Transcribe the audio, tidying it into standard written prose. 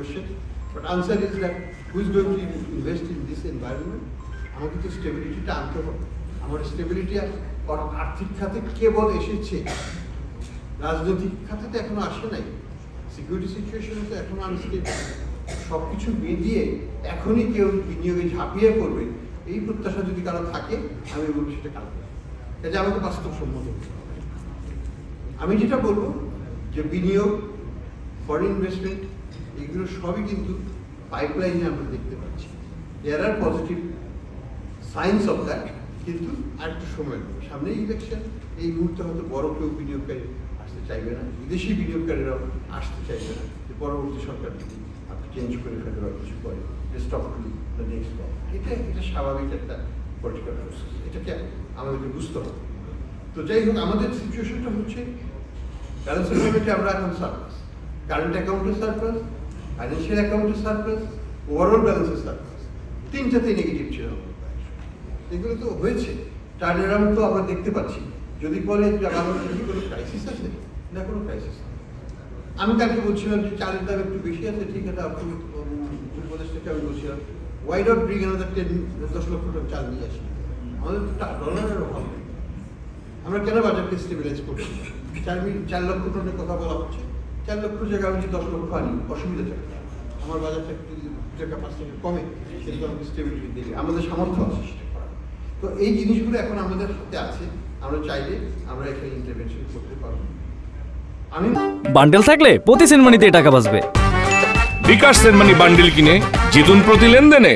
question. But answer is that who is going to invest in this environment? আমাকে তো স্টেবিলিটিটা আনতে হবে। আমার স্টেবিলিটি আর্থিক খাতে কেবল এসেছে, রাজনৈতিক খাতে তো এখনো আসে নাই, সিকিউরিটি সিচুয়েশনে তো এখনো আনস্টেবল। সব কিছু মিলিয়ে এখনই কেউ বিনিয়োগে ঝাঁপিয়ে পড়বে এই প্রত্যাশা যদি কারো থাকে, আমি বলবো সেটা কারণ কাজে আমাকে বাস্তবসম্মত হতে হবে। আমি যেটা বলবো যে বিনিয়োগ, ফরেন ইনভেস্টমেন্ট এগুলো সবই কিন্তু পাইপলাইনে আমরা দেখতে পাচ্ছি। দেয়ার আর পজিটিভ সাইন্স অফ দ্যাট, কিন্তু আরেকটু সময় লাগবে। সামনে ইলেকশন, এই মুহূর্তে হয়তো বড় কেউ বিনিয়োগকারী আসতে চাইবে না, বিদেশি বিনিয়োগকারীরাও আসতে চাইবে না, যে পরবর্তী সরকার যদি আপনি চেঞ্জ করে ফেলে বা কিছু করে stop to the next stop. এটা স্বাভাবিক একটা পলিটিক্যাল প্রসেস, এটাকে আমাদেরকে বুঝতে হবে। তো যাই হোক, আমাদের সিচুয়েশনটা হচ্ছে ব্যালেন্স পেমেন্টে আমরা এখন সারপ্লাস, কারেন্ট অ্যাকাউন্টের সারপ্লাস, ফাইন্যান্সিয়াল অ্যাকাউন্টের সারপ্লাস, ওভারঅল ব্যালেন্সের সারপ্লাস, তিনটাতেই নেগেটিভ ছিল। এগুলো তো হয়েছে, টার্ন অ্যারাউন্ড তো আমরা দেখতে পাচ্ছি। যদি বলে যে বাংলাদেশে কি কোনো ক্রাইসিস আছে, না কোনো ক্রাইসিস নেই। আমি কালকে বলছিলাম যে চালের দাম একটু বেশি আছে, ঠিক আছে, উপদেশ থেকে আমি বলছিলাম ওয়াই নট ব্রিং অ্যানাদার 10 লক্ষ টাকা চাল নিয়ে আসি, আমাদের ডলারের অভাব নেই, আমরা কেন বাজারকে স্টেবিলাইজ করছি? 4 লক্ষ টনের কথা বলা হচ্ছে, 4 লক্ষ জায়গায় আমি যদি 10 লক্ষ আনি, অসুবিধা থাকে, আমার বাজারটা একটু 5 টাকা কমে, সেটা আমাকে স্টেবিলিটি দিলে আমাদের সামর্থ্য আছে সেটা করার। তো এই জিনিসগুলো এখন আমাদের হাতে আছে, আমরা চাইলে আমরা এখানে ইন্টারভেনশন করতে পারবো। আমি বান্ডেল থাকলে প্রতি সেনমানিতে টাকা বাঁচবে। বিকাশ সেনমানি বান্ডেল কিনে জিতুন প্রতি লেনদেনে।